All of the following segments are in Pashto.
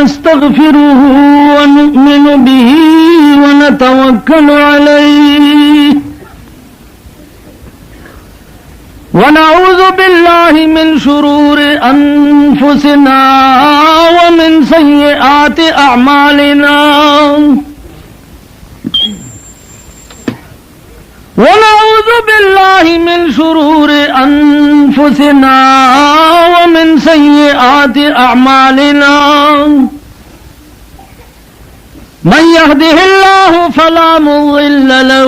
نستغفره ونؤمن به ونتوكل عليه ونعوذ بالله من شرور أنفسنا ومن سيئات أعمالنا ونعوذ بالله من شرور أنفسنا ومن سيئات أعمالنا من يهده الله فلا مضل له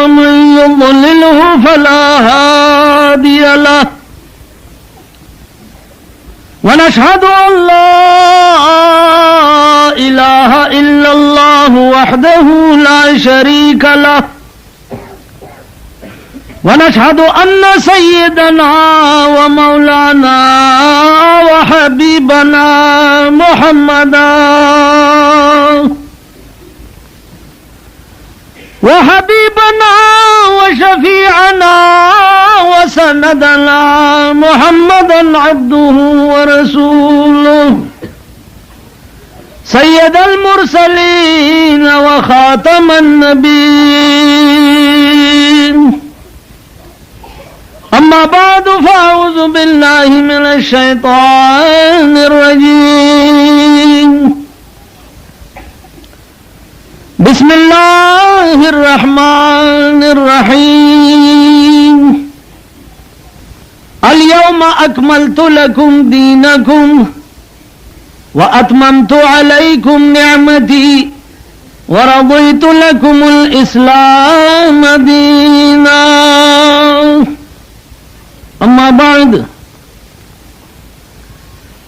ومن يضلله فلا هادي له ونشهد أن لا إله إلا الله وحده لا شريك له ونشهد أن سيدنا ومولانا وحبيبنا محمدا وشفيعنا وسندنا محمدا عبده ورسوله سيد المرسلين وخاتم النبيين أما بعد فأعوذ بالله من الشيطان الرجيم بسم الله الرحمن الرحيم اليوم أكملت لكم دينكم وأتممت عليكم نعمتي ورضيت لكم الإسلام دينا أما بعد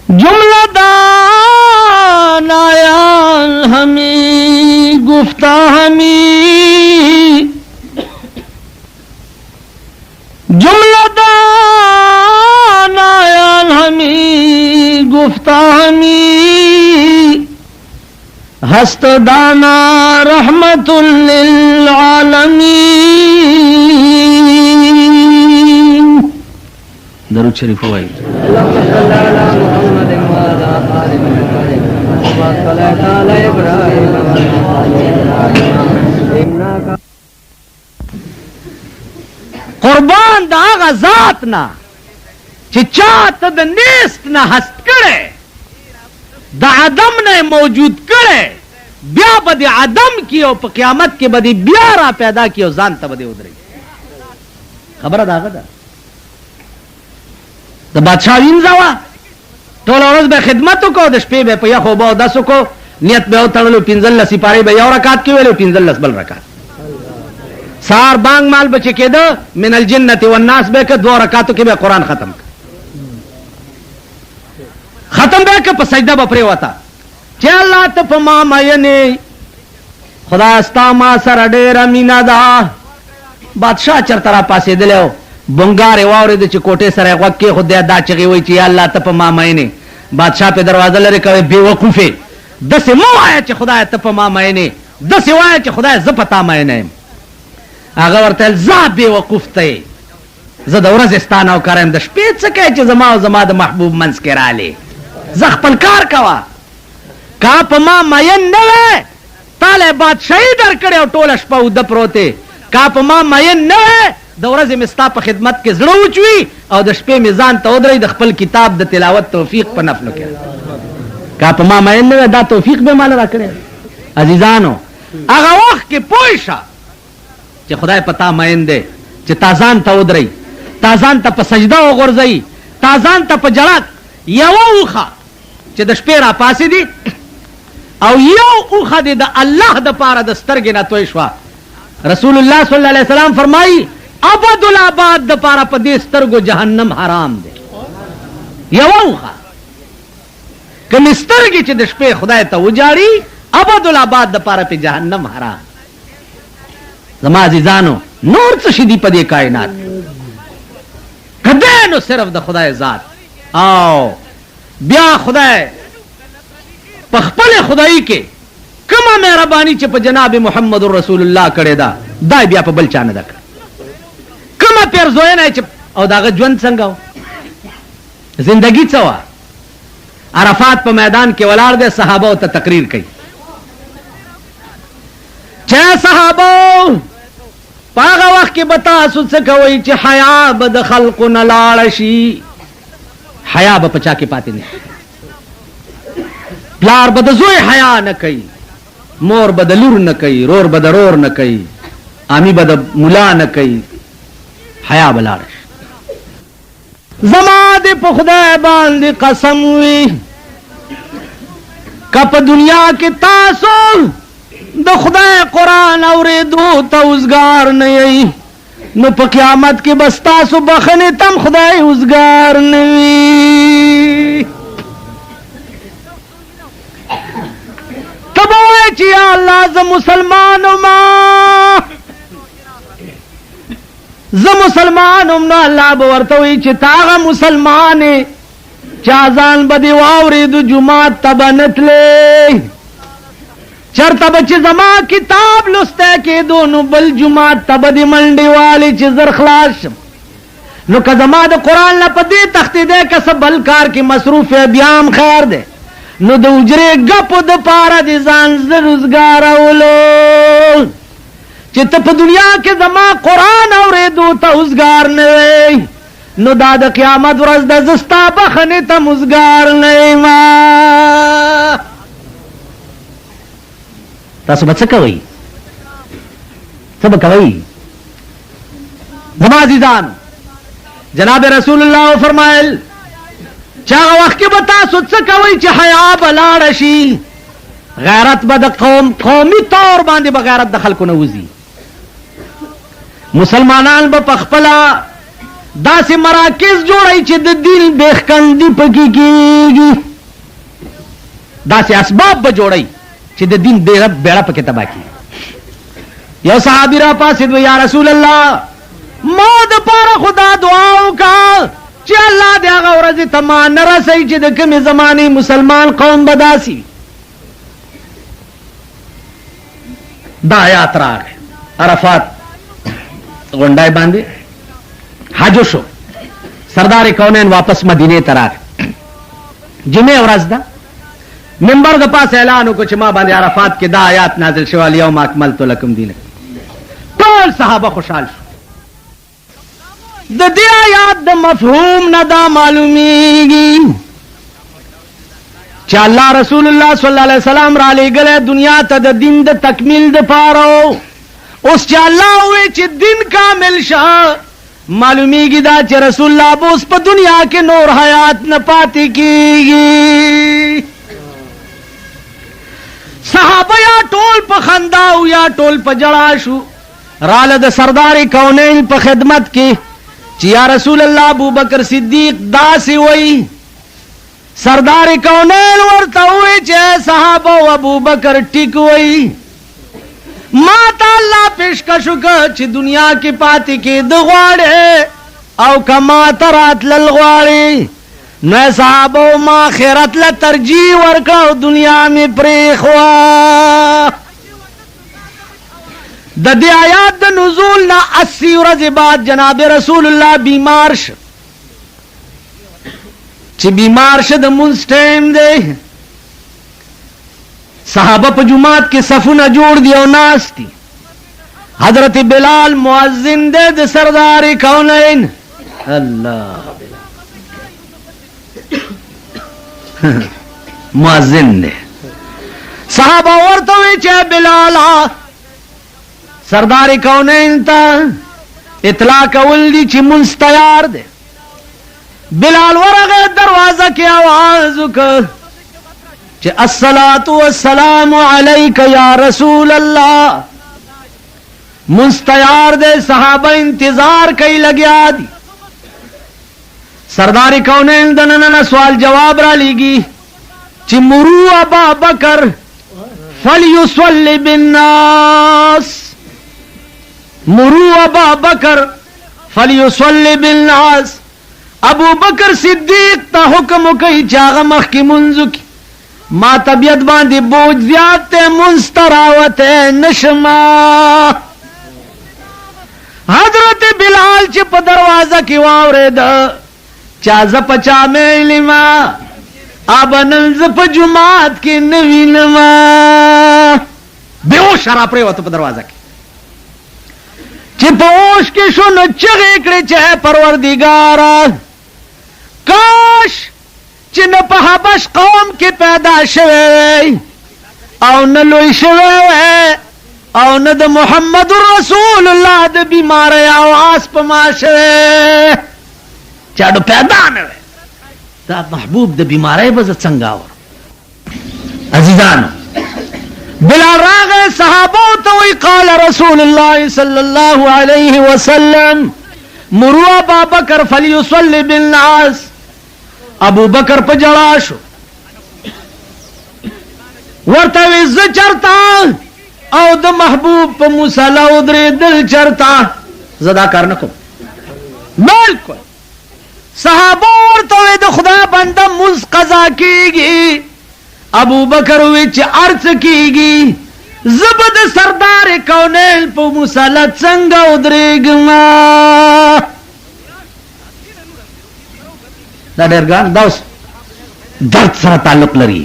جملہ دان آیان ہمیں گفتہ ہمیں جملہ دان آیان ہمیں گفتہ ہمیں ہست دانا رحمت للعالمین درود شریف ہوئی قربان دا آغا ذات نا چی چاہت دا نیست نا ہست کرے دا عدم نے موجود کرے بیا بدی عدم کیو پا قیامت کے بدی بیا را پیدا کیو زانتا بدی ادھرے خبر دا آغا دا دا بادشاہ وینزاوا طول ورځ به خدمتو کو د شپې به په یخو به اودسو کو نیت به وتړلو 15 سپارې به یو رکعت کې ویلو 15 بل رکعت سار بانگ مال بچ کېده من الجنه والناس به که 2 رکعاتو کې به قران ختم به که په سجده به پرې وتا چې الله ته په ما مینه خدا استا ما سره ډېر مینا ده بادشاہ چرته را پاسې دلو بنگار واورید چې کوټه سره غوکه خدای دا چغي وای چې الله ته په ما مینه بادشاہ په دروازه لري کوي بے وقوفه دسه مو وای چې خدای ته په ما مینه دسه وای چې خدای ز پتا مینه هغه ورته ز بے وقوف ته زه د ورځ ستانه او کارم د شپې څه کوي چې زما او زما د محبوب منځ کې رااله ز خپل کار کوا کا په ما مین نه وای طالب بادشاہي در کړو ټوله شپه ود پروته کا په ما مین نه وای د ورځې مستا په خدمت کې زړه وچوي او د شپې میزان ته ودرې د خپل کتاب د تلاوت توفیق په نفلو کې کا په ما مین نه دا توفیق به مال را کړی عزیزانو هغه وخت کې پوه شه چې خدای پتا مین دی چې تازان ته ودرې تازان ته په سجده وغورځي تازان ته په جړک یو اوخه چې د شپې را پاسې دي او یو اوخه د الله د پاره د سترګې نه توی شو رسول الله صلی الله علیه وسلم فرمایي ابد الاباد د پاره په دې سترګو جهنم حرام دی یو اوخه کوم سترګې چې د شپې خدای ته وجاړي ابد الاباد د پاره په جهنم حرام زما عزیزانو نور څه شي دی په دې کائنات کده نو صرف د خدای ذات او بیا خدای په خپل خدای کې کومه مهرباني چې په جناب محمد رسول الله کړی دا بیا په بل چا نه ده کما پیر زوی نه چې او داغه ژوند څنګه و زندگی څه وه عرفات په میدان کې ولاړ دی صحابه ته تقریر کوي چې صحابه په هغه وخت کې به تاسو څه کوئ چې حیا به د خلقو نه لاړه شي حیا به په چا کې پاتې نه پلار به د زوی حیا نه کوي مور به د لور نه کوي رور به د رور نه کوي امی به د ملا نه کوي حیا به لاړه شي زما دې په خدای باندې قسم وي که په دنیا کې تاسو د خدای قرآن اورېدو ته اوزګار نه یئ نو په قیامت کې بس تاسو بخنې تم خدای اوزګار نه وي ته به وایې چې یا الله زه مسلمان وم زه مسلمان وم نو الله به ورته وایي چې ته هغه مسلمان یې چې اذان به دې واورېدو جومات ته به نه تلې چرته به چې زما کتاب لستی کېدو نو بل جومات ته به دې منډې والې چې زر خلاص شم نو که زما د قرآن نه په دې تښتېدی که څه بل کار کې مصروف یې بیا هم خیر دی نو د حجرې ګپو دپاره دې ځان زه روزګارولو چې ته په دنیا کې زما قرآن اورېدو ته اوزګار نه وی نو دا د قیامت ورځ د زه ستا بخنې ته اوزګار نه یمه تاسو به څه کوئ څه به کوئ زما عزیزان جناب رسول الله فرمایل چې هغه وخت کې به تاسو څه کوئ چې حیا به لاړه شي غیرت به د قومي طور باندې به غیرت د خلکو نه وځي مسلمانان به په خپله داسې مراکز جوړوي چې د دین بیخکندي پکې کېږي داسې اسباب به جوړوي چې د دین بیړه پکې تباه کړي یو صحابي را پاسېد و یا رسول الله ما دپاره خدا دعا وکړه چې الله دې هغه ورځې ته ما نه رسوي چې د کومې زمانې مسلمان قوم به داسې وي دا آیات راغی عرفات غونډای باندې حج شو سردار کونین واپس مدینه ته راغی جمعه ورځ ده منبر د پاس اعلان وکړو چې ما باندې عرفات کې دا آیات نازل شو الیوم اکملت لکم دینکم ټول صحابه خوشحال شو د دې آیات د مفهوم نه دا معلومیږي چې الله رسول الله صلی الله علیه وسلم را لېږلی دنیا ته د دین د تکمیل دپاره اوس چې الله وایي چې دین کامل شه معلومیږي دا چې رسول الله به اوس په دنیا کې نور حیات نه پاتې کېږي صحابه یا ټول په خندا او یا ټول په جړا شو راله د سردار کونین په خدمت کې چې یا رسول الله ابو بکر صدیق داسې وایي سردار کونین ورته وایي چې صحابه او ابو بکر ټیک وایي ما ته الله پیشکش وکړه چې دنیا کې پاتې کېده غواړې او که ما ته راتلل غواړې نو صحابه ما آخرت له ترجیح ورکړه او دنیا مې پرېښوه د دې آیات د نزول نه 80 ورځې بعد جناب رسول الله بیمار شه چې بیمار شه د مونځ ټایم دی صحابه په جماعت کې صفونه جوړ دي او ناست دي حضرت بلال مؤذن دی د سردار کونین الله مؤذن دی صحابه ورته وی چې بلالا سردار کونین ته اطلاع کول دي چې مونځ تیار دی بلال ورغه دروازه کې आवाज وکړ چې الصلاة والسلام علیک یا رسول الله مونځ تیار دی صحابه انتظار کوي لګیا دي سردار کونین د نن سوال جواب را لیږي چې مرو ابا بکر فلیصلی بالناس مرو ابا بکر فلیصلی بالناس ابو بکر صدیق ته حکم کوي چې هغه مخکې مونځ وکړي ما طبیعت باندې بوج زیات ته مونځ ته راوتی نشم حضرت بلال چې په دروازه کې واورېد چا ز پچا مې لما ابنن ز په جمعات کې نوینما بیهوش را پریوته په دروازه کې چې په اوش کې شو نو چغې کړې چې پروردګار کاش چې نه په حبش قوم کې پیدا شوی او نه لوی شوی او نه د محمد رسول الله د بیماری آواز په ما شوی چاډو پیدا نه دا محبوب د بیماری به څنګه اور عزیزانو بلال راغ صحابو ته وی قال رسول الله صلی الله علیه وسلم مروا ابا بکر فلیصلی بالناس ابو بکر په جړا شو ورته وی ز چرتا او د محبوب په مصلا ودرې دل چرتا زدا کار نه کوم بالکل صحابه ورته وی د خدا بنده مز قضا کیږي ابو بکر وی چې ارڅ کیږي زبد سردار کونیل په مصلا څنګه ودرېګم دا ډېر ګان دا درد سره تعلق لري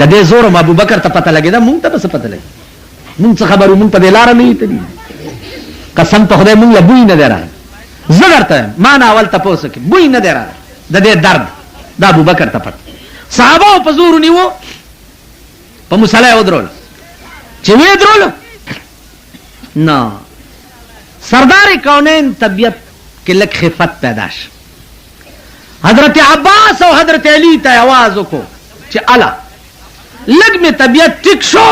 د دې زور ابو بکر ته پته لګیدا مونږ ته څه پته لګي مونږ څه خبرو مونږ په دې لار نه یې قسم په خدای مونږ له بوی نه درا زه درته ما نه اول تاسو کې بوی نه درا د دې درد د ابو بکر ته پته صحابه په زور نیو په مصلی ودرول چې وې درول نه سردار کونین طبیعت کې لک خفت پیدا شي حضرت عباس او حضرت علی ته आवाज وکړو چې الا لګ می طبیعت ټیک شو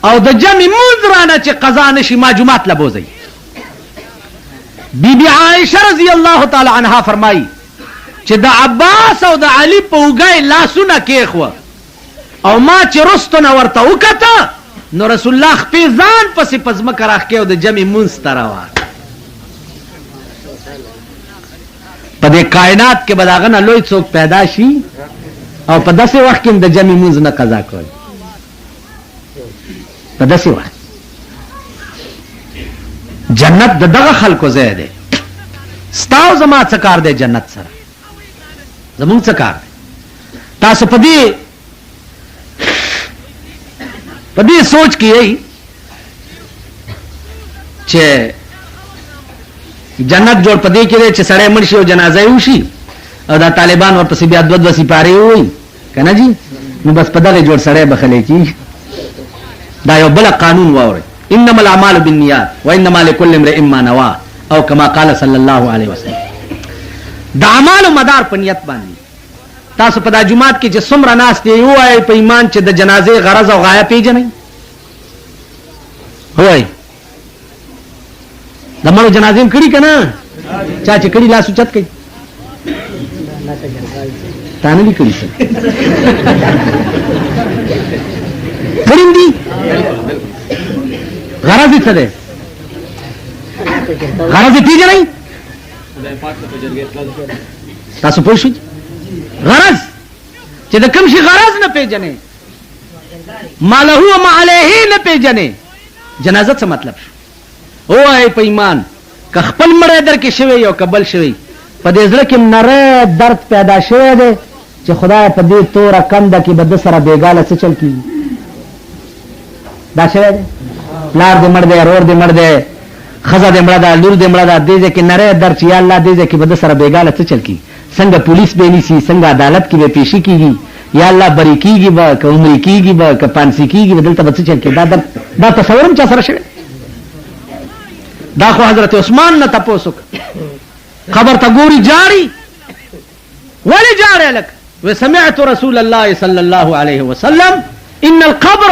او د جمع منذرانه چې قضا نشي ما جمعات لبوزي بی بی عائشہ رضی الله تعالی عنها فرمایي چې د عباس او د علی په وګای لاسونه کېخوا او ما چې رستونه ورته وکړه نو رسول الله خپل ځان پسې پزما کراخ کې او د جمع منستروا په دې کائنات کې بلاغنه لوی څوک پیدا شي او په داسې وخت کې د جمع منځ نه قضا کوي په داسې وخت جنت د دغه خلکو ځای دی ستاسو زما څه کار دی جنت سره زموږ څه کار دی تاسو په دې سوچ کې یې چې جنت جوړ پدې کې چې سړی مړ شي او جنازه وشي او دا طالبان ورپسې بیا دوه دوه سپارې وي کنه جی نو بس په دغه جوړ سړی بخلې کی دا یو بل قانون واوري انما الاعمال بالنیات وانما لكل امرئ ما نوى او کما قال صلی الله علیه وسلم دا اعمال مدار په نیت باندې تاسو په دا جمعات کې چې څومره ناس دی یو آی په ایمان چې د جنازې غرض او غایه پیژنئ وای د مړو جنازې کړي کنه چا چې کړي لاس اوچت کړي تانه دي کړي کړي دي غرض څه ده غرض پیژنئ تاسو پوه شئ غرض چې د کوم شي غرض نه پیژنئ ما له و ما علیه نه پیژنئ جنازه څه مطلب شو او ای په ایمان که خپل مړی در کې شوی یو قبل شوی په دې ځل کې نره درد پیدا شوی دی چې خدای په دې توره کنده کې به د سره بیګاله څه چل کیږي دا شوی دی پلار دې مړ دی رور دې مړ دی ښځه دې مړه ده لور دې مړه ده دې ځای کې نری درد چې یا الله دې ځای کې به د سره بیګاله څه چل کیږي څنګه پولیس به نیسي څنګه عدالت کې به پیشي کیږي یا الله بری کیږي به که عمري کیږي به که پانسي کیږي به دلته به څه چل کیږي دا تصور هم چا سره شوی دا خو حضرت عثمان نه تپوسو خبر ته ګوري جاری ولی جاری لك وسمعت رسول الله صلى الله عليه وسلم ان القبر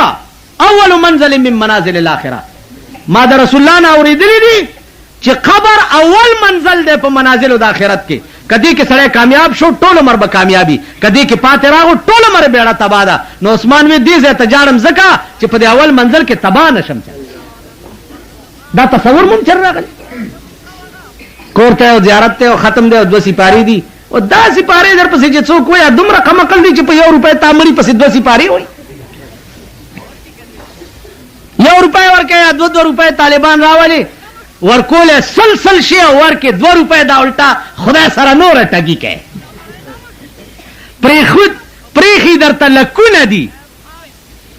اول منزل من منازل الاخره ما دا رسول الله نه اوریدلی دي چې قبر اول منزل دی په منازل د آخرت کې کدی کې سړی کامیاب شو ټول عمر به کامیابی کدی کې پاتې راغو ټول عمر بیړه تبا ده نو عثمان وی دې ته جانم زکا چې په اول منزل کې تبا نشم دا تصور مون چر راغلی کوړته زیارت ته ختم دی او دو سپاری دي او دا سپاری در پسې چې څوک وای دومره کم عقل دي چې په 1 روپے تامړي پسې دو سپاری وای 1 روپے ورکه 2 روپے طالبان راولي ورکول سلسل شي او ورکې 2 روپۍ دا الټا خدای سره نور ټګي کوي پریخي درته لکونه دي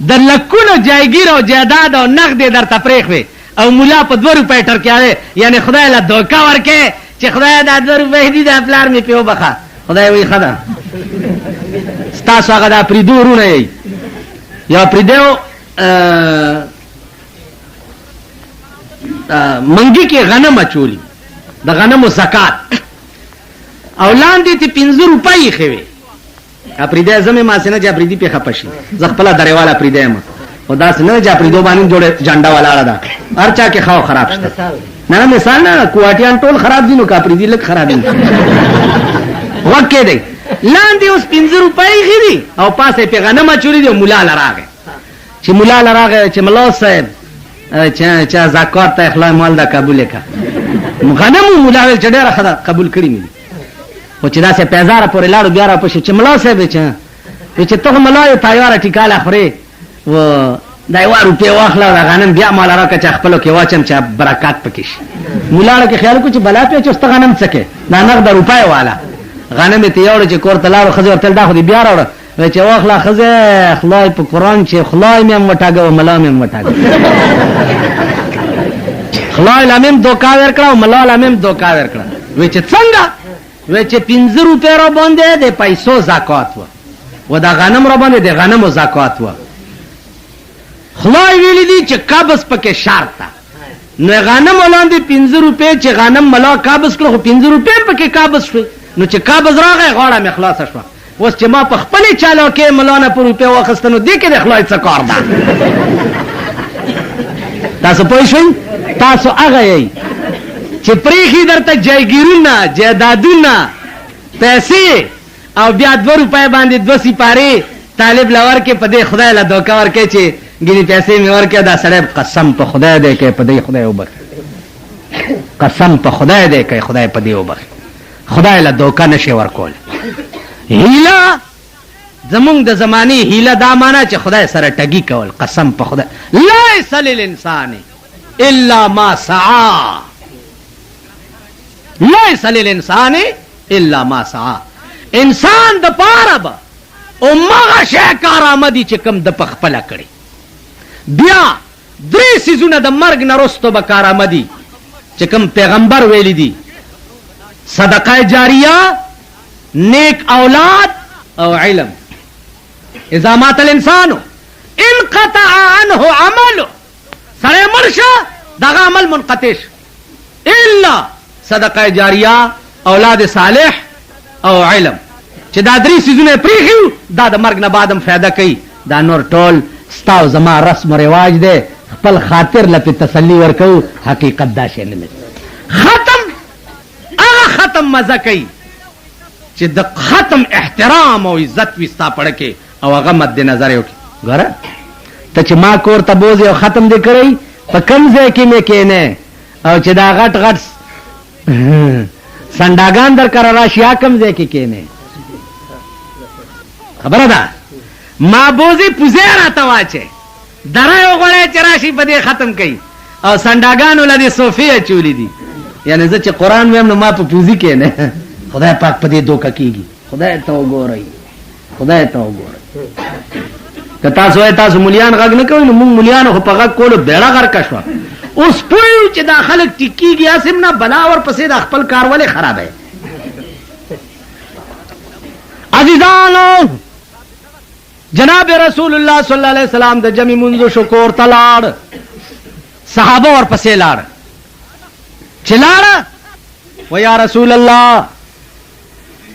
د لکونو جایګیر او جایداد او نقد درته پریخ وي او مولا په 2 روپۍ ټرکیاوي یعنی خدای له دوکا ورکې چې خدای دا 2 روپۍ دي د پلار مې پیو بخا خدای وی خدا ستاسو هغه دا پریدو ورونه یې یا پریدو منګي کې غنم اچولي د غنمو زکات او لاندې ته 15 روپۍ خوي اپریده زمې ما سينه چې اپریدي په خپشي ز خپل درېواله اپریده ما خدا سينه چې اپریدو باندې جوړه جنډا والا ده هر چا کې خاو خراب شته نه مثال نه کوټیان ټول خراب دي نو کا اپریدي لک خراب دي وکه دی لاندې اوس 15 روپۍ غري او پاسه په غنم اچولي دی مولا لراغه چې مولا لراغه چې ملا صاحب چا زکات ته اخلاص مال دا قبول کا غنم مولا ول چډه راخه قبول کړی مې او چې دا سه پیزار پورې لاړو بیا را پښه چې ملا صاحب چې ته ملا یو تایواره ټیکاله خوري و دا یو روپې واخلا دا غنم بیا مال راکه چې خپل کې واچم چې برکات پکې شي مولا له خیال کو چې بلا په چې غنم څکه دا نغد روپای والا غنم ته یوړ چې کور تلاړو خزر تل دا خو دی بیا راوړ چې واخلا خزه خدای په قران چې خدای مې وټاګو ملا مې وټاګو خدای لامم دوکا ورکړو ملا لامم دوکا ورکړو وې چې څنګه وې چې 15 روپے را باندې د پیسو زکات و دا غنم را باندې د غنمو زکات و خدای ویلي دي چې قبض پکې شرط ده نو غنم ولاندې 15 روپے چې غنم ملا قبض کړو 15 روپے پکې قبض شو نو چې قبض راغی غاړه مې خلاص شو اوس چې ما په خپل چالو کې ملانه پر روپے واخستنو دې کې د خدای څخه کار ده تاسو پوه شئ تاسو هغه یې چې پریخي درته جایګیرونه جیدادونه پیسې او بیا 2 روپۍ باندې 2 سپاره طالب لور کې پدې خدای له دوکا ورکې چې ګینه پیسې مې ورکې دا سړی قسم په خدای دې کې پدې خدای وبخ قسم په خدای دې کې خدای پدې وبخ خدای له دوکا نشي ورکول هیله زمونږ د زمانه هیله دا معنا چې خدای سره ټګي کول قسم په خدای لیس للانسان الا ما سعى لیس للانسان الا ما سعى انسان د پاره به او مغه شی کارآمدي چې کم د پخپله کړي بیا 3 سيزونه د مرګ نه وروسته به کارآمدي چې کم پیغمبر ویلي دي صدقه جاریه نیک اولاد او علم اذا مات الانسان انقطع عنه عمله سره مرشه دغه عمل منقطع الا صدقه جاریه اولاد صالح او علم چې دا 3 سيزونه پریخو دا د مرګ نه بعدم فایده کوي دا نور ټول ستاو زما رسم و رواج دی خپل خاطر لپاره تسلی ورکو حقیقت دا شی نه ختم مزه کوي چې د ختم احترام او عزت وستا پړه کې او هغه مد نظر یو ګره ته چې ما کور ته بوزي او ختم دې کړی په کوم ځای کې مې کېنه او چې دا غټ غټ سنداګان در کر راشیا کم ځای کې کېنه خبره ده ما بوزي پوزه راته واچه درایو غړې چې راشي په دې ختم کړي او سنداګانو لدی صوفیا چولی دي یعنی زه چې قران ویم نو ما په پوزي کې نه خدای پاک په دې دوکه کیږي خدای ته وګورئ خدای ته وګورئ که تاسو مليان غږ نه کوئ نو موږ مليان خو په غږ کولو بیړه غر کښو اوس پوه چې دا خلک ټیکيږي اسم نه بلا ور پسې د خپل کار ولې خراب ہے عزیزانو جناب رسول الله صلی الله علیه وسلم د جمی منذ شکور تلاړ صحابه ور پسې لاړ چلاړ و یا رسول الله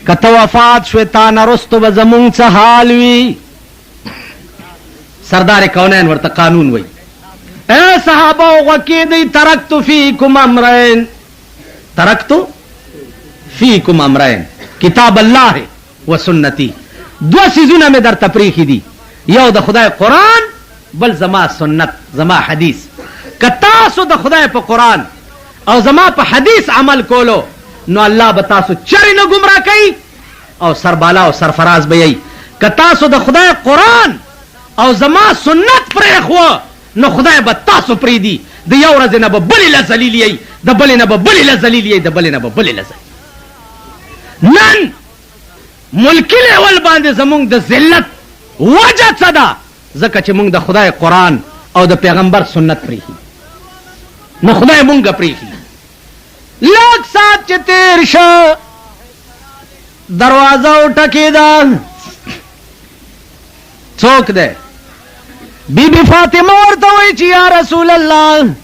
کته وفات شو تا نرستو به زمون څه حال وی سردار کونین ورته قانون وی اے صحابه وکیدی ترکت فیکم امرین کتاب الله و سنتی دو سيزونه مې در تفریخي دي یو د خدای قران بل زما سنت زما حدیث کتا سو د خدای په قران او زما په حدیث عمل کولو نو الله به تاسو چرې نه گمراه کوي او سربالا او سرفراز به یي کتا سو د خدای قران او زما سنت پرې خو نو خدای به تاسو پرې دي د یو ورځ نه به بل ذلیل یي د بلې نه به بلې له ذلیل یې د بلې نه به بلې له ذلیل. نن ملکی لیول باندې زمونږ د ذلت وجه څه ده؟ ځکه چې مونږ د خدای قرآن او د پیغمبر سنت پریښي، نو خدای مونږ پریښي. لږ سات چې تیر شه دروازه وټکېده. څوک دی؟ بی بی فاطمه ورته وایي چې یا رسول الله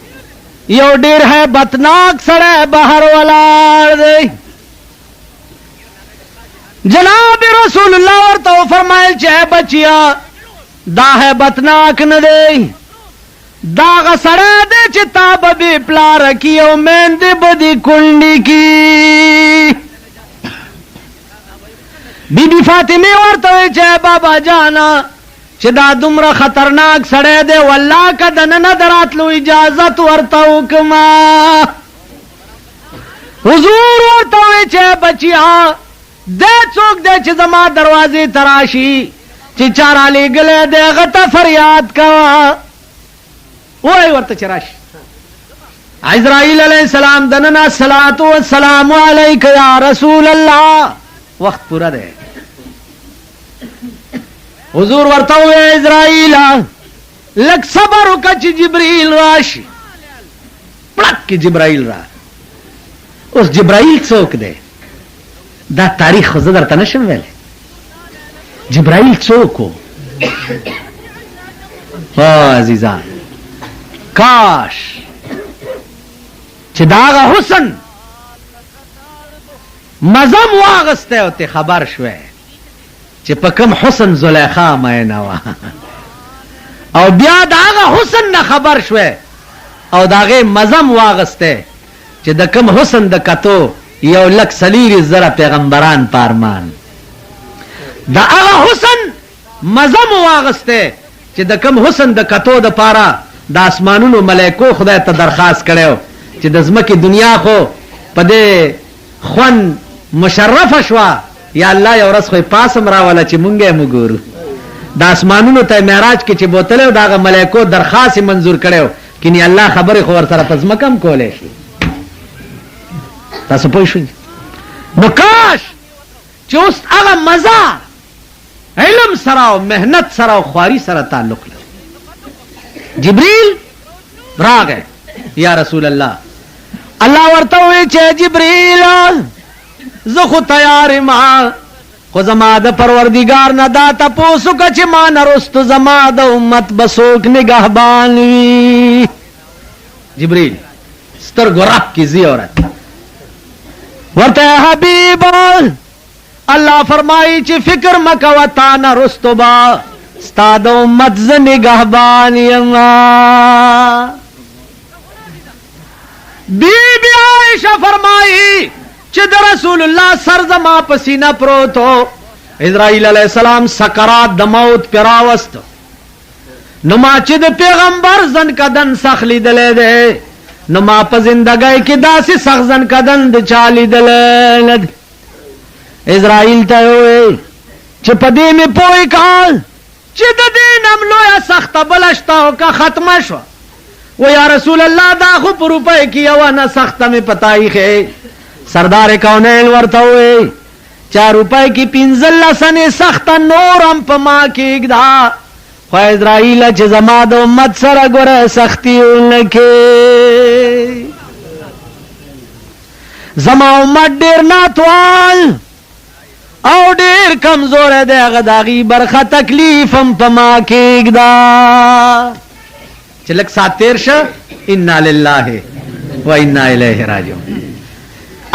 یو ډېر هیبتناک سړی بهر ولاړ دی. جناب رسول الله ورته وفرمایل چې بچیا دا هیبتناک نه دی، دا هغه سړی دی چې تا به بې پلاره کي او میندې به دې کونډې کي. بی بی فاطمه ورته وایي چې بابا جانا چې دا دومره خطرناک سړی دی، والله که دننه دراتلو اجازت ورته وکما. حضور ورته وایي چې بچیا دی څوک دی چې زما دروازې ته راشي چې چا رالیږلی دی هغه ته فریاد کوه. وایي ورته چې راشي. عزرائیل علیه السلام دننه الصلاة والسلام علیک یا رسول الله. وخت پورا دی. حضور ورته وایي عزرائیل لږ صبر وکړه چې جبرائیل راشي. پړک کې جبرائیل را. اوس جبرائیل څوک دی؟ دا تاریخ خو زه درته نشم ویلی. جبرائیل څوک و؟ عزیزان کاش چې دا هغه حسن مزم واغستی او ته خبر شوی چې په کوم حسن زلیخا مینه وه، او بیا د هغه حسن نه خبر شوی او د هغې مزم واغستی چې د کوم حسن د کتو یو لک سلیری زره پیغمبران پارمان. د هغه حسن مزم واغستی چې د کوم حسن د کتو د پاره د اسمانونو ملائکو خدای ته درخواست کړی چې د ځمکې دنیا خو په دې خوند مشرفه شوه، یا الله یو ورځ خو یې پاسم راوله چې مونږ یې وګورو. د اسمانونو ته معراج کې چې بوتلی و د هغه ملایکو درخواست یې منظور کړی و، کني الله خبرې خو ورسره په ځمکه هم کولی شي. تاسو پوه شئ؟ نو کاش چې اوس هغه مزه علم سره او محنت سره او خواري سره تعلق لري. جبريل راغی یا رسول الله. الله ورته وایي چې جبريل زه خو تیار ما، خو زما د پروردګار نه دا تپوس وکړه چې ما نه رستو زما د امت به څوک نګهبان وي. جبريل سترګو رپ کې ځي عورت ورته حبیب الله فرمایي چې فکر مه کوه تا نه رستو به ستا د امت زه نګهبان یما. بی عائشہ فرمائی چې د رسول الله سر زما په سینه پروت و، اسرائیل علیہ السلام سکرات د موت پې راوست، نو ما چې د پیغمبر زن کدن سخت لیدلی دی، نو ما په زندګۍ کې داسې سخت زن کدن د چا لیدلی نه دی. اسرائیل ته وویل چې په دې مې پوه کړ چې د دې نه هم لویه سخته بله شته او که ختمه شوه. و یا رسول الله دا خو په روپۍ کې یوه نه سخته مې په تاریخ سردار کونین ورته وویل چې روپۍ کې 15 انې سخته نور هم په ما کېږده، خو اسرائیله چې زما د امت سره ګوره سختي ونه کې. زما امت ډېر ناتوال او ډېر کمزوری دی، هغه د هغې برخه تکلیف هم په ما کېږده. چې لږ سات تېر شه انا لله و انا الیه راجعون.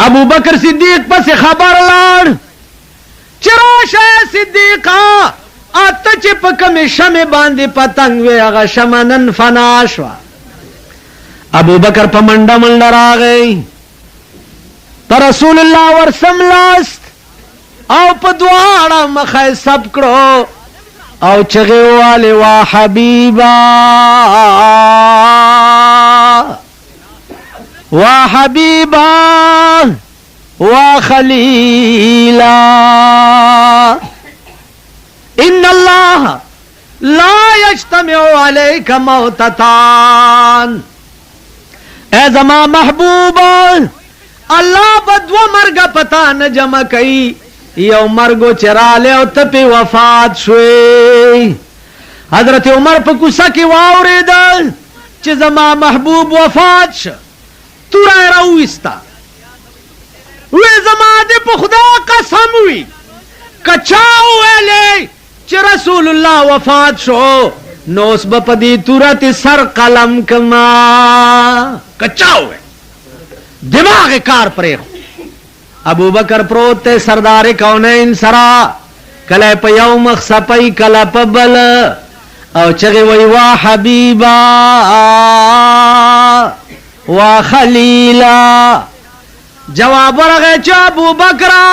ابو بکر صدیق پس خبر لاړ چې راشه صدیقه اته چې په کومې شمې باندې پتنګ وې هغه شمه نن فنا شوه. ابو بکر په منډه منډه راغی، په رسول الله ورسملاست او په دواړه مخه سب کړو او چغې والې وا حبیبا وا حبیبا وا خلیلا ان الله لا یجتمع علیک موتتان. ए जमा महबूब अल्लाह बदवा मर्ग पता न जमा कई यो मर्गो चरा ले तपे वफात शुए हजरत उमर पे गुस्सा की वावरेद च जमा महबूब वफात श तुरा रउस्ता वे जमा दे पे खुदा कसम हुई कचाओ ले च रसूलुल्लाह वफात शो नोस बपदी तुरत सर कलम कमा कचाओ है दिमाग कार परे अबू बकर प्रोते सरदार कौनैन सरा कले पयौम सपई कला पबल और चगे वही वाह हबीबा वाह खलीला जवाब रगे च अबू बकरा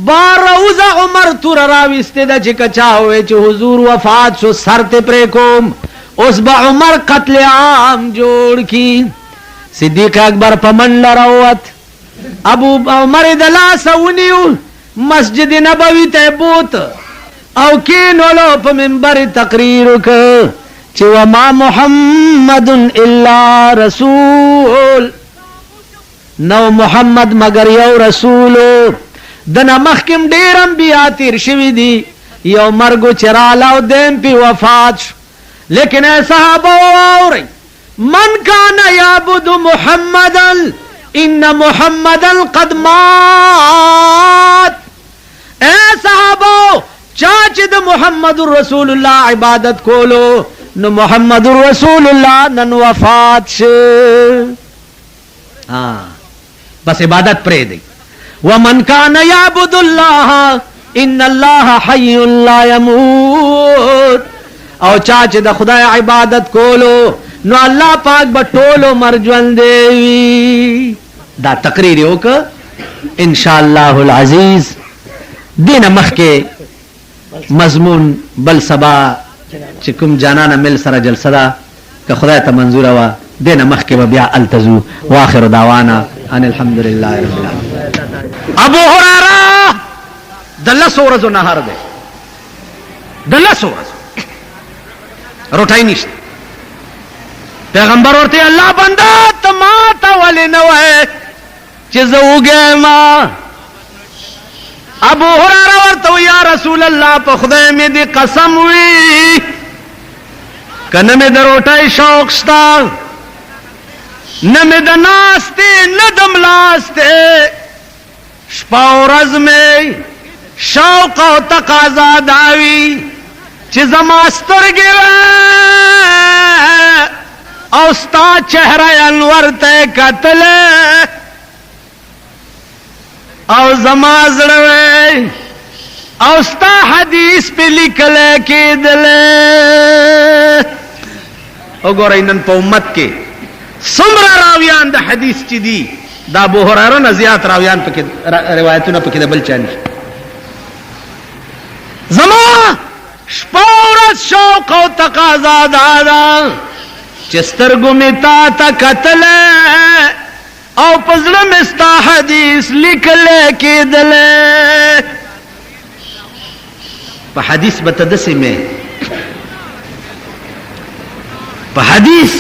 बारउजा उमर तुर राविस्ते द चिकचा हुए च हुजूर वफात सो सरते प्रेकोम उस बा उमर कत्ले आम जोड़ की सिद्दीक अकबर पमन लरावत अबू उमर दला सउनियु मस्जिद नबवी ते बूत औ के नोलो प मिंबर तकरीर क च वमा मुहम्मदुन इल्ला रसूल नौ मोहम्मद मगर यो रसूलो दना महकिम डेर अंबिया तीर शिवी दी यो मर्गो चरालाओ देम पी वफात लेकिन ऐसा और मन काना याबुदु मुहम्मदन इन्न मुहम्मदन कद मात ऐसा चाचिद मुहम्मदुर रसूलुल्लाह इबादत कोलो न मुहम्मदुर रसूलुल्लाह नन वफात से हाँ बस इबादत प्रे दी वमन कान याबुदुल्लाह इन्नल्लाह हय्युन ला यमूत और चाचे द खुदा इबादत कोलो नो अल्लाह पाक बटोलो मरजवन देवी दा तकरीर हो क इंशाअल्लाहुल अजीज दिन मख के मजमून बल सबा चिकुम जाना न मिल सरा जलसदा का खुदा त मंजूर हुआ दिन मख के बिया अल्तजू व आखिर दावाना अनिल हम्दुलिल्लाह रब्बिल आलमीन अबू हुरैरा दल्ला सोरज नहर दे दल्ला सोरज रोटाई निश्त पैगंबर औरते अल्लाह बंदा तमाता वाले नवे चिज उगे मां अबू हुरैरा और तो या रसूल अल्लाह पर खुदा में दी कसम हुई कन में दरोटाई शौक स्ता न में दनास्ते न दमलास्ते शपावरज में शौक और तकाजा दावी चिजमास्तर गिवे औस्ता चेहरा अनवर तय कतल और जमाजड़वे औस्ता हदीस पे लिखले के दले ओ गोरैनन पे उम्मत के सुमरा रावियान द हदीस चिदी दा अबू हुरैरा न जियात रावियान पे रिवायतुन पे बल चानी जमा शपौरत शौक और तकाजा दादा चिस्तर गुमिता ता कतल और पजल में स्ता हदीस लिख ले के दले हदीस बतदसी में हदीस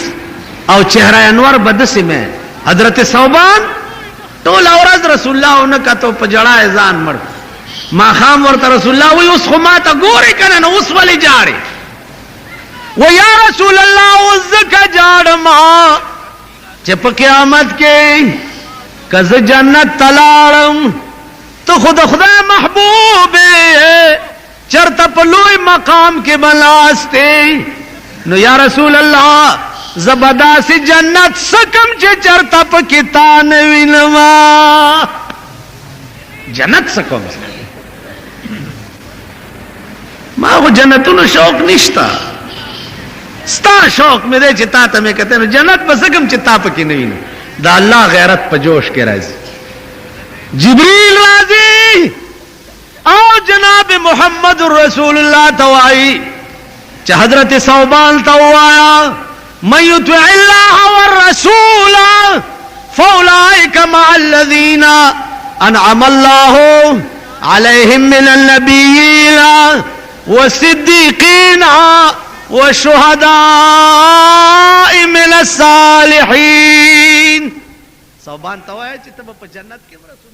और चेहरा अनवर बदसी में हजरत सौबान टोल औरत रसूलुल्लाह उनका तो पजड़ा एजान मर माखाम और रसूलुल्लाह वही उस खुमाता गोरे करन उस वाली जाड़े वो या रसूलुल्लाह उस का जाड़ मां चप क़यामत के कज जन्नत तलाड़म तो खुदा खुदा महबूब चरता पलोई मकाम के बलास्ते नो या रसूल अल्लाह जबदा से जन्नत सकम चे चरता प कितान विनवा जन्नत सकम मां वो जन्नतुन शौक निश्ता स्ता शौक में दे चिता तमें कहते हैं जन्नत बसकम चिता पकी नहीं दा अल्लाह गैरत पजोश के राजी जिब्रील राजी आओ जनाब मोहम्मद रसूलुल्लाह तवाई च हजरत सौबान तवाया मैं युतिअल्लाह व रसूल फौलाइका मअल्लज़ीना अनअम अल्लाहु अलैहिम मिनन नबिय्यीन व सिद्दीकीन व शुहदा मिन सालिहीन। सोबान तवाय चित बप जन्नत के रसूल